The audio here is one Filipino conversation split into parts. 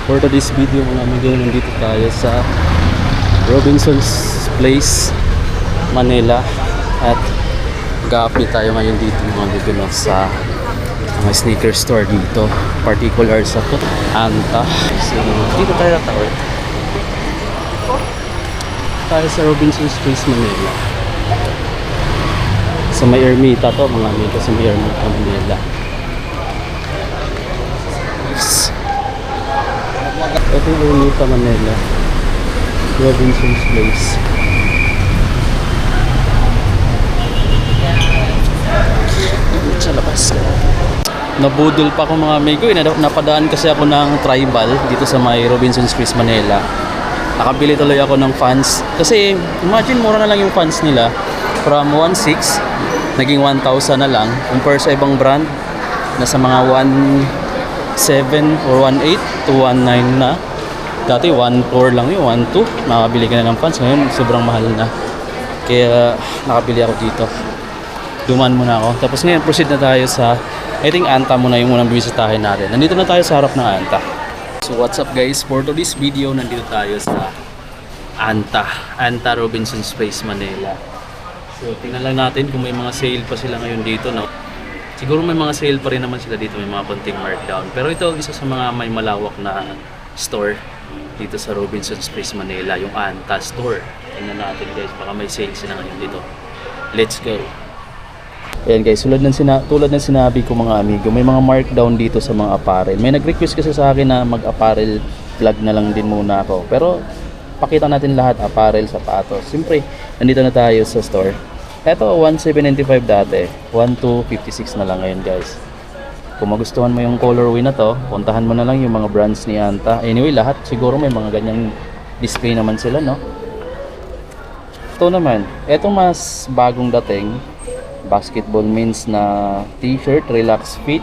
For today's video mga amigo, nandito tayo sa Robinson's Place, Manila. At mag-update tayo ngayon dito mga amigo no, sa mga sneaker store dito, particular sa Anta. So dito tayo sa Robinson's Place, Manila. Sa may Ermita to mga amigo, sa may Ermita, Manila. Ito yung Ermita, Manila, Robinson's Place. Sa labas. Nabudol pa ako mga amigo. Napadaan kasi ako ng tribal dito sa may Robinson's Place, Manila. Nakabili tuloy ako ng fans. Kasi imagine mura na lang yung fans nila. From 1.6 naging 1,000 na lang. Compare sa ibang brand, nasa mga 1.7 or 1.8 to 1.9 na. Dati 1.4 lang yun, 1.2 makabili ka na ng fans. Ngayon sobrang mahal na, kaya nakabili ako dito. Duman muna ako. Tapos ngayon proceed na tayo sa, I think Anta muna yung unang bisitahin natin. Nandito na tayo sa harap ng Anta. So what's up guys, for today's video nandito tayo sa Anta Robinson's Place, Manila. So tingnan lang natin kung may mga sale pa sila ngayon dito, no? Siguro may mga sale pa rin naman sila dito, may mga konting markdown. Pero ito isa sa mga may malawak na store dito sa Robinson's Place, Manila, yung Anta store. Tingnan natin guys, baka may sale sila ngayon dito. Let's go. Ayan guys, tulad ng sinabi ko mga amigo, may mga markdown dito sa mga apparel. May nag-request kasi sa akin na mag-apparel vlog na lang din muna ako. Pero pakita natin lahat, apparel, sapatos. Siyempre, nandito na tayo sa store. Eto, 1,795 dati. 1,256 na lang ngayon guys. Kung magustuhan mo yung colorway na to, puntahan mo na lang yung mga brands ni Anta. Anyway, lahat siguro may mga ganyang display naman sila, no? Ito naman, eto mas bagong dating. Basketball men's na t-shirt, relax fit,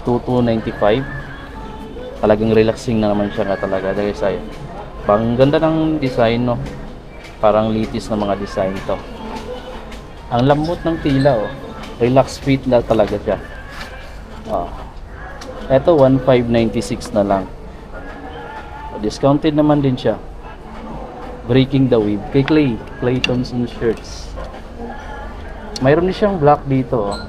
2,295. Talagang relaxing na naman siya nga talaga guys. Ay, pang ganda ng design, no? Parang litis na mga design to. Ang lambot ng tila, oh. Relax fit na talaga siya. Eto 1,596 na lang. Discounted naman din siya. Breaking the Wave kay Clay Thompson shirts. Mayroon din siyang black dito, oh.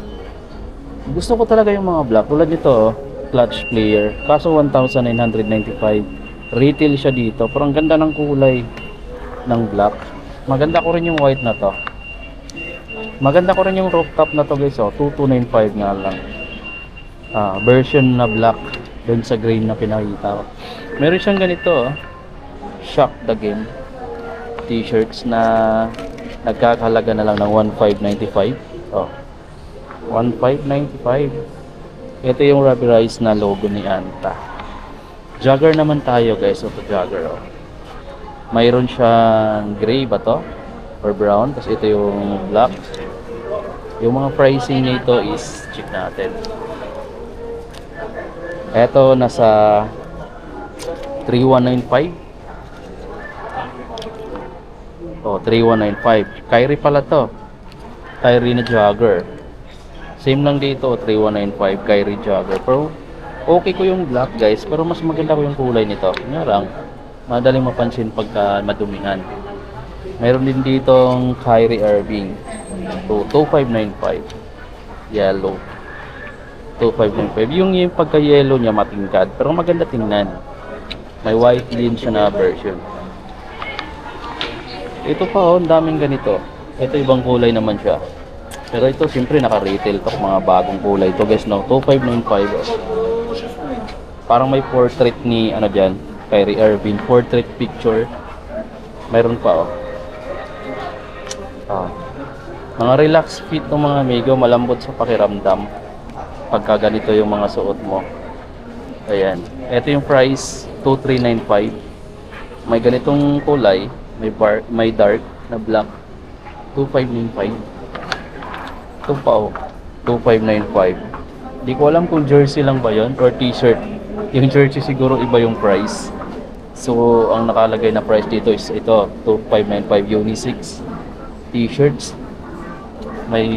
Gusto ko talaga yung mga black. Tulad nito, oh, clutch player. Kaso 1,995. Retail siya dito. Pero ang ganda ng kulay ng black. Maganda ko rin yung white na to. Maganda ko rin yung rooftop na to guys, oh. 2,295 nga lang. Version na black doon sa green na pinakita ko. Meron siyang ganito, oh. Shock the Game t-shirts na nagkakahalaga na lang ng 1,595. 1,595. Ito yung rubberized na logo ni Anta. Jogger naman tayo guys. Ito jogger, oh. Mayroon siyang gray ba to? Or brown. Tapos ito yung black. Yung mga pricing nito is check natin. Ito nasa 3,195. 3,195. Kyrie pala to. Kyrie na jogger. Same lang dito, 3,195 Kyrie jogger. Pero okay ko yung black guys, pero mas maganda ko yung kulay nito. Nga madaling mapansin pagka madumihan. Mayroon din ditong Kyrie Irving. 2,595. Yellow. 2,595. Yung pagka yellow niya matingkad, pero maganda tingnan. May white din siya na version. Ito pa, oh, daming ganito. Ito ibang kulay naman siya. Pero ito siyempre naka-retail to, mga bagong kulay ito guys, no. 2,595. Oh. Parang may portrait ni ano diyan, Kyrie Irving, portrait picture. Mayroon pa, oh. Mga relax fit ng mga amigo, malambot sa pakiramdam pagka ganito yung mga suot mo. Ayan. Ito yung price, 2,395. May ganitong kulay. May dark na black, 2,595. Ito pa, oh, 2,595. Di ko alam kung jersey lang ba yon or t-shirt. Yung jersey siguro iba yung price. So ang nakalagay na price dito is ito, 2,595 unisex t-shirts. May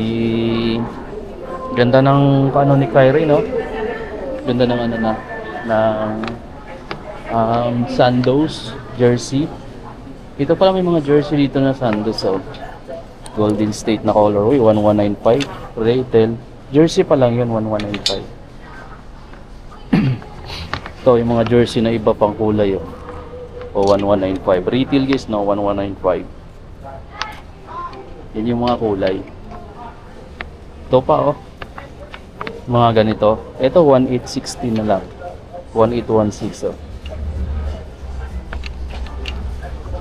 ganda ng ano ni Kyrie, no? Ganda ng ano na ng Sandoz jersey. Ito pala may mga jersey dito na Sandoz. So, Golden State na colorway, 1195. Retail. Jersey pa lang yun, 1195. Ito, yung mga jersey na iba pang kulay. O 1195. Retail guys, no? 1195. Yan yung mga kulay. Ito pa, oh. Mga ganito. Ito, 1860 na lang. 1816, oh.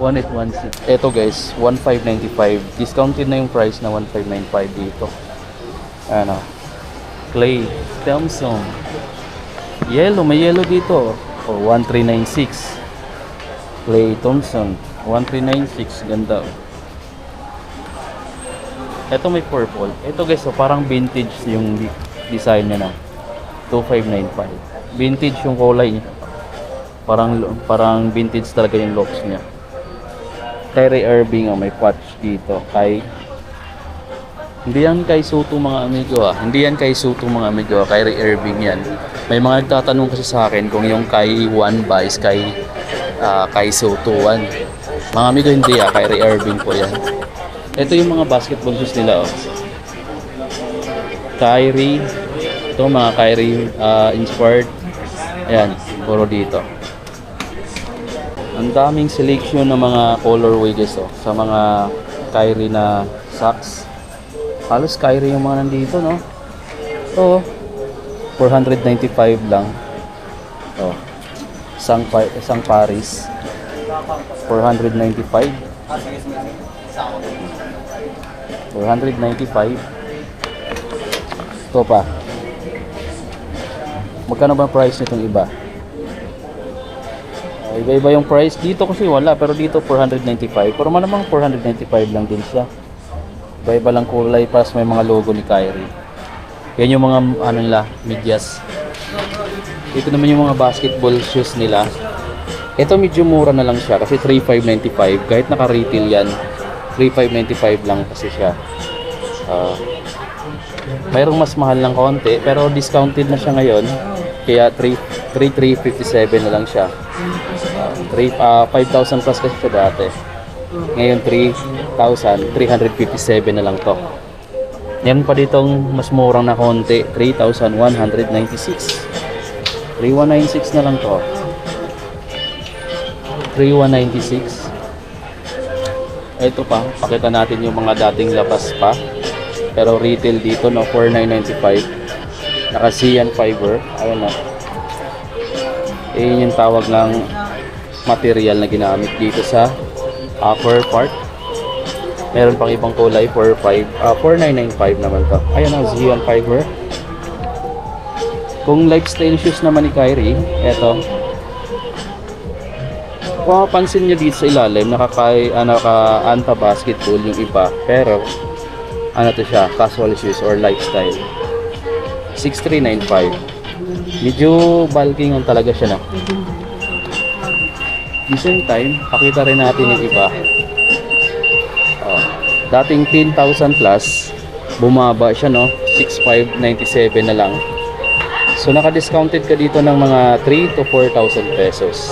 1816. Ito guys, 1595. Discounted na yung price na 1595 dito. Ano? Clay Thompson. Yellow, may yellow dito. O 1396. Clay Thompson 1396, ganda. Ito may purple. Ito guys, so parang vintage yung design niya na. 2595. Vintage yung kulay niya. Parang vintage talaga yung looks niya. Kyrie Irving, may patch dito. Hindi yan kay Soto mga amigo, Hindi yan kay Soto mga amigo. Kyrie Irving yan. May mga nagtatanong kasi sa akin kung yung kay 1 ba is kay Soto 1. Mga amigo, hindi Kyrie Irving po yan. Ito yung mga basketball shoes nila, Kyrie. Ito mga Kyrie inspired. Ayan, puro dito. Ang daming selection ng mga colorway guys, sa mga Kyrie na socks. Halos Kyrie yung mga nandito, no? Ito, 495 lang. Isang Paris. 495. 495. Ito pa. Magkano ba price nitong iba? Iba-iba yung price. Dito kasi wala, pero dito 495. Pero namang 495 lang din siya. Iba-iba lang kulay, pas may mga logo ni Kyrie. Yan yung mga medyas. Ito naman yung mga basketball shoes nila. Ito medyo mura na lang siya kasi 3,595. Kahit naka-retail yan, 3,595 lang kasi siya. Mayroong mas mahal ng konti, pero discounted na siya ngayon. Kaya 3,357 na lang siya. 5,000 plus kasi siya dati. Ngayon 3,357 na lang to. Yan pa ditong mas murang na konti, 3,196. 3,196 na lang to. 3,196. Ito pa, pakita natin yung mga dating labas pa. Pero retail dito, 4,995. Naka Cyan fiber. Ayun, Yun yung tawag ng material na ginamit dito sa upper part. Meron pang ibang kulay, 4,995 naman to. Ayun, Cyan fiber. Kung lifestyle shoes naman ni Kyrie, eto. Kung mapapansin nyo dito sa ilalim, naka-anta basketball yung iba. Pero, to siya, casual shoes or lifestyle. 6,395. Medyo bulking on talaga siya, the same time, pakita rin natin yung iba. Dating 10,000 plus, bumaba siya, 6,597 na lang. So naka-discounted ka dito ng mga 3 to 4,000 pesos.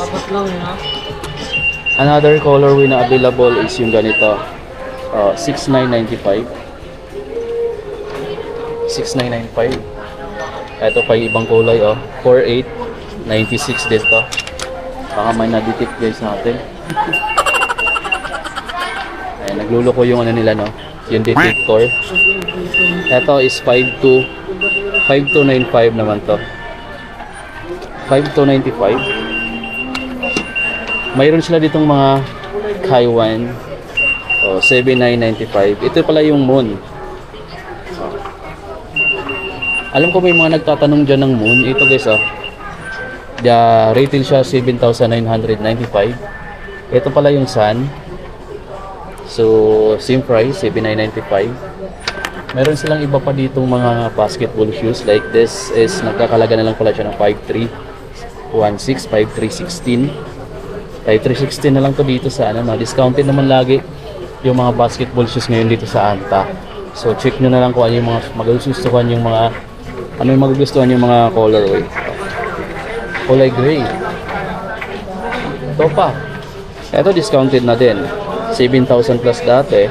Another colorway na available is yung ganito. 6,995. 6,995. Ito pa yung ibang kulay, 4,896 dito. Baka may na-detect guys natin. Ayan, nagluloko yung nila, yung detector. Ito is 5,295 naman to. 5,295. Mayroon sila ditong mga Kaiwan. 7,995. Ito pala yung Moon. Alam ko may mga nagtatanong dyan ng Moon. Ito guys, retail siya 7,995. Ito pala yung Sun. So, same price, 7,995. Meron silang iba pa ditong mga basketball shoes. Like this is, nagkakalaga na lang pala siya ng 5,316, 5,316. 5,316 na lang to dito sa discounted naman lagi yung mga basketball shoes ngayon dito sa Anta. So, check nyo na lang kung ano yung mga magugustuhan yung mga colorway. Kulay gray. Ito pa. Ito discounted na din. 7,000 plus dati.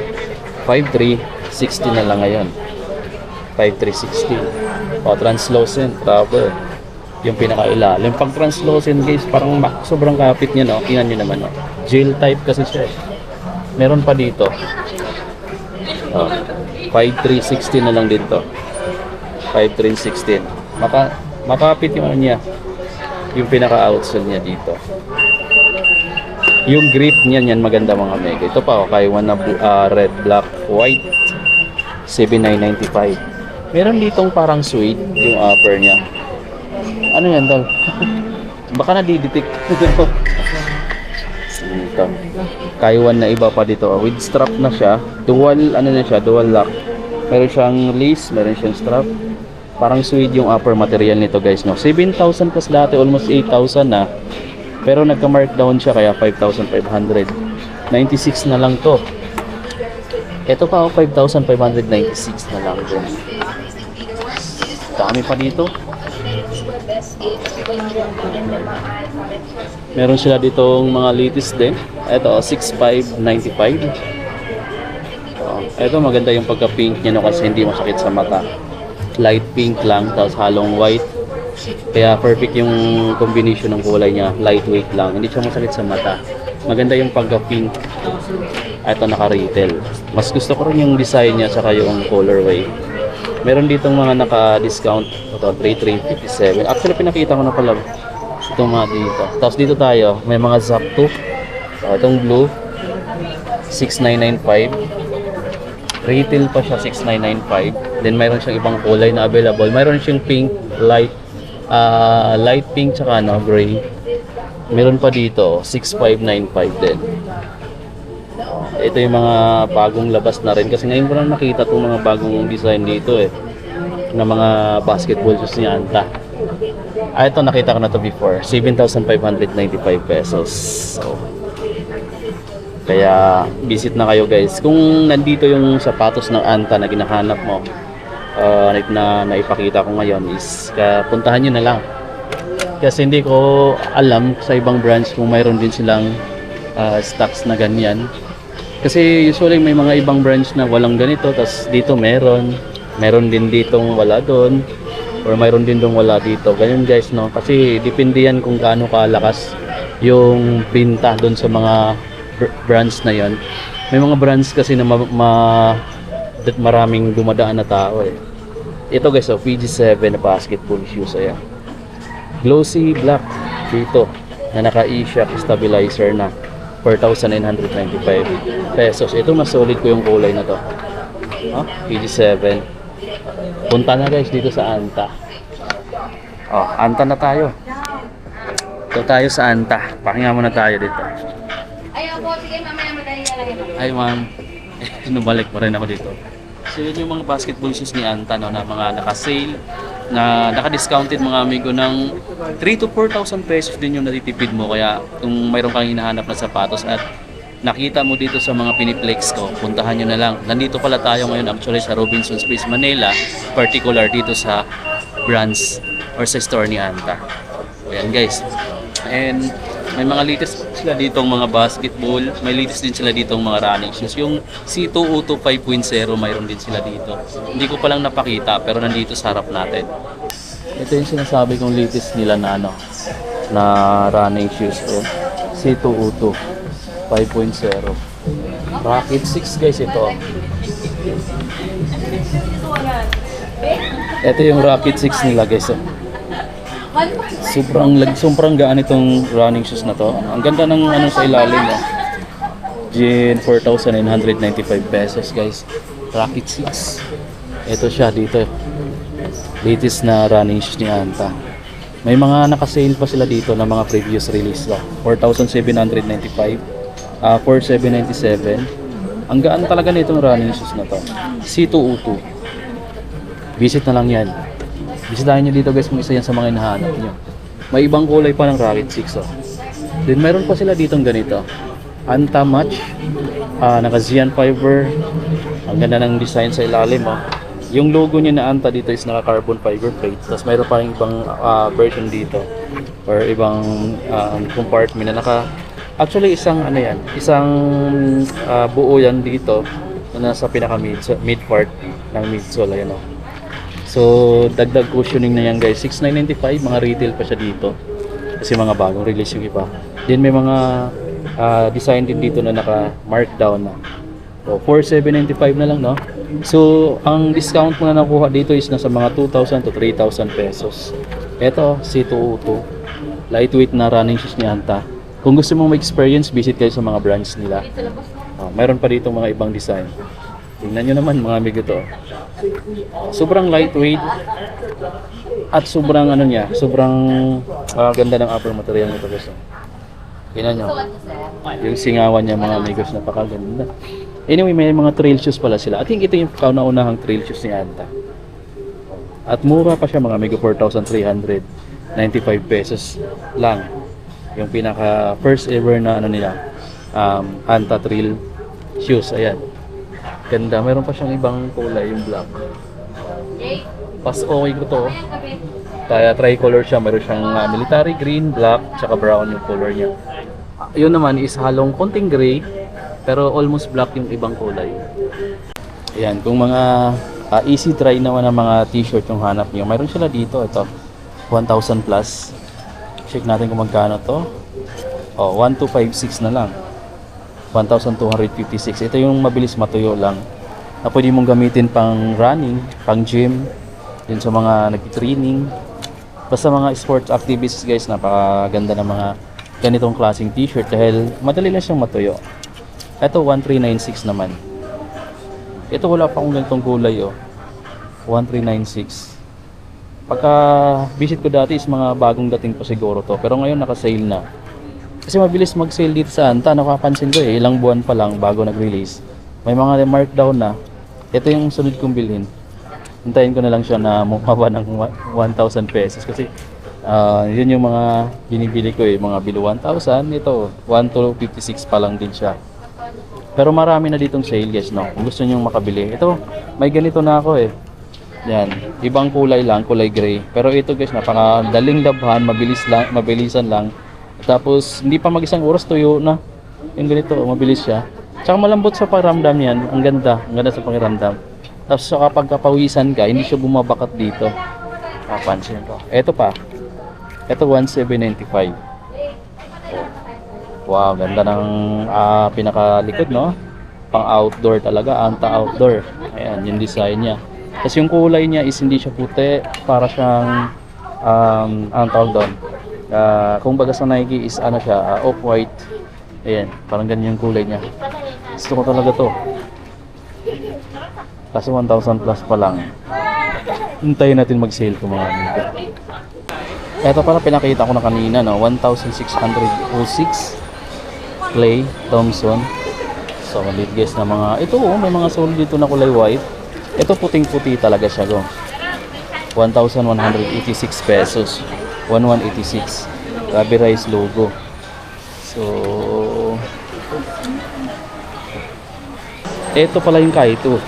5,360 na lang ngayon. 5,360. O, translucent rubber. Yung pinakailalim. Pag translucent guys, parang sobrang kapit niya, no? Tingnan nyo naman, no? Gel type kasi siya. Meron pa dito. O, 5,360 na lang dito. 5,316. Makapit yung ano niya. Yung pinaka-outsole niya dito. Yung grip niya yan maganda mga mega. Ito pa, okay, one na red, black, white. 7,995. Meron ditong parang suede yung upper niya. Ano yan, tol? Baka nadidetect. Ito. Kaiwan na iba pa dito. With strap na siya. Dual, ano na siya, dual lock. Meron siyang lace, meron siyang strap. Parang suede yung upper material nito guys, no? 7,000 plus dati, almost 8,000 na. Pero nagka-markdown siya kaya 5,500. 96 na lang to. Ito pa, 5,596 na lang din. Dami pa dito. Meron sila ditong mga latest din. Ito, 6,595. Ito maganda yung pagka-pink niya, no, kasi hindi masakit sa mata. Light pink lang, tapos halong white. Kaya perfect yung combination ng kulay niya. Lightweight lang, hindi siya masakit sa mata. Maganda yung pagka-pink. Ito naka-retail. Mas gusto ko rin yung design niya saka yung colorway. Meron ditong mga naka-discount. Ito, 3,357. Actually, pinakita ko na pala itong mga dito. Tapos dito tayo, may mga Zapto. Itong blue, 6,995. Retail pa siya, 6,995. Then mayroon siyang ibang kulay na available. Mayroon siyang pink, light pink, tsaka ano, gray. Meron pa dito, 6,595 din. Ito yung mga bagong labas na rin kasi ngayon ko lang nakita itong mga bagong design dito na mga basketball shoes ni Anta. Ito nakita ko na to before, 7,595 pesos. So, kaya visit na kayo guys. Kung nandito yung sapatos ng Anta na ginahanap mo, na naipakita ko ngayon is puntahan nyo na lang. Kasi hindi ko alam sa ibang branch kung mayroon din silang stocks na ganyan. Kasi usually may mga ibang branch na walang ganito, tas dito meron din ditong wala doon, or mayroon din dong wala dito. Ganyan guys, no? Kasi depende yan kung gaano kalakas yung binta doon sa mga branch na yon. May mga branch kasi na maraming dumadaan na tao Ito guys, PG7 na basketball shoes, ayan. Glossy black dito na naka-E-shock stabilizer na. 4,995 pesos. Ito mas solid ko yung kulay na to. PG7. Punta na guys dito sa Anta. Anta na tayo. Ito tayo sa Anta. Pakinga muna tayo dito. Ayaw po, sige mamaya madali na lang. Ay ma'am. Nabalik pa rin ako dito. So yun yung mga basketball shoes ni Anta, no, na mga naka-sale, na naka-discounted mga amigo ng 3,000 to 4,000 pesos din yung natitipid mo. Kaya kung mayroon kang hinahanap na sapatos at nakita mo dito sa mga piniplex ko, puntahan nyo na lang. Nandito pala tayo ngayon actually sa Robinson's Place Manila, particular dito sa branch or sa store ni Anta. Ayan guys. And may mga latest sila ditong mga basketball, may latest din sila ditong mga running shoes. Yung C2O2 5.0 mayroon din sila dito. Hindi ko palang napakita pero nandito sa harap natin. Ito yung sinasabi kong latest nila na na running shoes ko. C2O2 5.0. Rocket 6 guys ito. Ito yung Rocket 6 nila guys. Sobrang gaan itong running shoes na to. Ang ganda ng sa ilalim Gin 4,995 pesos guys. Rocket 6. Ito siya dito. Latest na running shoes ni Anta. May mga naka-sale pa sila dito na mga previous release 4,795, 4,797. Ang gaan talaga nitong running shoes na to. C2O2. Visit na lang yan. Bisitahin nyo dito guys kung isa yan sa mga hinahanap nyo. May ibang kulay pa ng Rocket 6 Then meron pa sila ditong ganito. Anta Match. Naka Zian fiber. Ang ganda ng design sa ilalim Yung logo niya na Anta dito is naka carbon fiber plate. Tapos mayroon pa rin ibang version dito or ibang compartment na naka Actually, isang ano yan, isang buo yan dito na nasa pinaka mid part ng midsole, ayan o. So, dagdag cushioning na yan guys, 6,995, mga retail pa siya dito. Kasi mga bagong release yung iba. Then may mga design din dito na naka-markdown na. So, 4,795 na lang, no? So, ang discount mo na nakuha dito is nasa mga 2,000 to 3,000 pesos. Ito, C202. Lightweight na running shoes ni Anta. Kung gusto mong ma-experience, visit kayo sa mga branch nila. Mayroon pa dito mga ibang design. Tingnan nyo naman mga amigo to. Sobrang lightweight at sobrang ano niya, sobrang ganda ng upper material nito guys. Tingnan nyo. Yung singawan niya mga amigos, napakaganda. Anyway, may mga trail shoes pala sila. I think ito yung kauna-unahang trail shoes ni Anta. At mura pa siya mga amigo, 4,395 pesos lang. Yung pinaka first ever na ano nila, Anta Trail shoes. Ayan. Ganda. Meron pa siyang ibang kulay, yung black. Pas okay ko to. Kaya tricolor siya. Meron siyang military green, black, tsaka brown yung color niya. Yun naman is halong konting gray, pero almost black yung ibang kulay. Ayan. Kung mga easy try naman ng mga t-shirt yung hanap niyo, mayroon sila dito. Ito, 1,000 plus. Check natin kung magkano to. 1,256 na lang. 1,256. Ito yung mabilis matuyo lang. Na pwede mong gamitin pang running, pang gym, yun sa mga nag-training. Basta mga sports activities guys, napakaganda ng mga ganitong klaseng t-shirt dahil madali lang siyang matuyo. Ito 1,396 naman. Ito wala pa akong ganitong kulay 1,396. Pagka visit ko dati is mga bagong dating pa siguro to, pero ngayon naka-sale na. Kasi mabilis mag-sale dito sa Anta, napapansin ko ilang buwan pa lang bago nag-release. May mga markdown na. Ito yung sunod kong bilhin. Hintayin ko na lang siya na mukhawa ng 1,000 pesos kasi yun yung mga binibili ko mga below 1,000. Ito 1,256 pa lang din siya. Pero marami na ditong sale guys, no? Kung gusto niyo makabili. Ito, may ganito na ako Yan, ibang kulay lang, kulay gray. Pero ito guys, napakadaling dabhan, mabilisan lang. Tapos hindi pa mag-isang oras tuyo na. Yung ganito, mabilis siya. Tsaka malambot sa pakiramdam yan. Ang ganda sa pakiramdam. Tapos kapag kapawisan ka, hindi siya bumabakat dito. Papansin ko. Ito pa. Ito 1,795. Wow, ganda ng pinakalikod, no? Pang outdoor talaga, Anta outdoor. Ayan, yung design niya. Kasi yung kulay niya is hindi siya puti, para siyang ang tawag doon. Kung baga sa Nike is ano siya, off-white. Ayan, parang ganyan yung kulay niya. Gusto ko talaga to. Kasi 1,000 plus pa lang. Hintayin natin mag-sale ko mga amigo. Ito pala pinakita ko na kanina, no? 1,606 Clay Thompson. So, maliit guys na mga, ito may mga sole dito na kulay white. Ito puting-puti talaga siya, 1,186 pesos. 1,186. Gabi Rice logo. So, ito pala yung Kaito.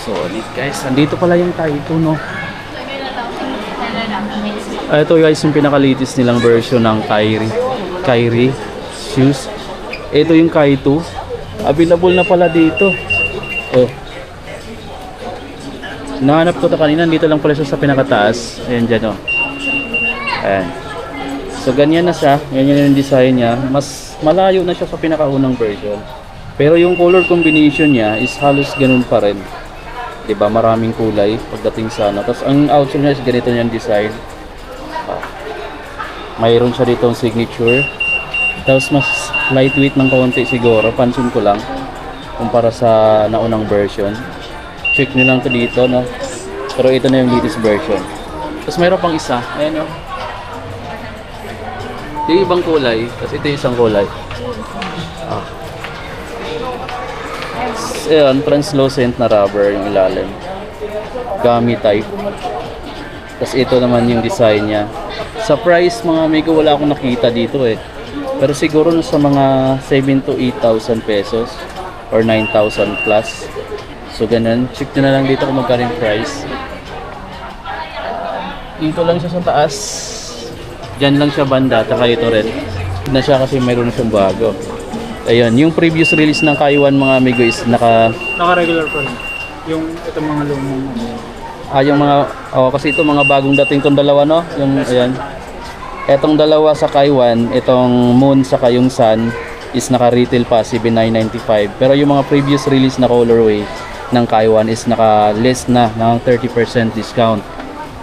Solid guys. Andito pala yung Kaito, no? Ito guys yung pinaka-latest nilang version ng Kyrie shoes. Ito yung Kaito. Available na pala dito. Nahanap ko ito kanina. Dito lang pala siya sa pinakataas. Ayan dyan, Ayan. So ganyan na siya. Ganyan yung design niya. Mas malayo na siya sa pinakaunang version. Pero yung color combination niya is halos ganun pa rin. Diba? Maraming kulay pagdating sa ano. Tapos ang outsole niya is ganito yung design. Mayroon siya ditong signature. Tapos mas lightweight ng kaunti siguro. Pansin ko lang. Kumpara sa naunang version. Check nyo lang ito dito, no? Pero ito na yung latest version. Tapos mayroon pang isa. Ayan, yung ibang kulay. Tapos ito yung isang kulay. Ayan, translucent na rubber yung ilalim. Gummy type. Tapos ito naman yung design niya. Sa price mga amigo, wala akong nakita dito Pero siguro nasa mga 7 to 8,000 pesos or 9,000 plus. So ganun, check nyo na lang dito kung magkano yung price. Dito lang siya sa taas. Diyan lang siya banda, taka ito rin. na siya kasi mayroon na siyang bago. Ayun, yung previous release ng Kaiwan mga amigo is Naka-regular pa rin. Yung itong mga lumang yung mga kasi ito mga bagong dating tong dalawa no, yung ayan. Etong dalawa sa Kaiwan, itong Moon sa yung Sun is naka-retail pa 7,995. Pero yung mga previous release na colorway ng Kaiwan is naka-list na ng 30% discount.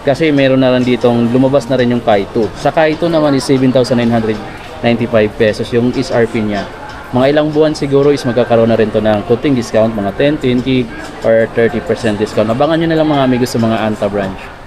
Kasi meron na rin ditong lumabas na rin yung Kai 2. Sa Kai 2 naman is 7,995 pesos yung SRP niya. Mga ilang buwan siguro is magkakaroon na rin to ng kunting discount, mga 10, 20 or 30% discount. Abangan nyo na lang mga amigos sa mga Anta branch.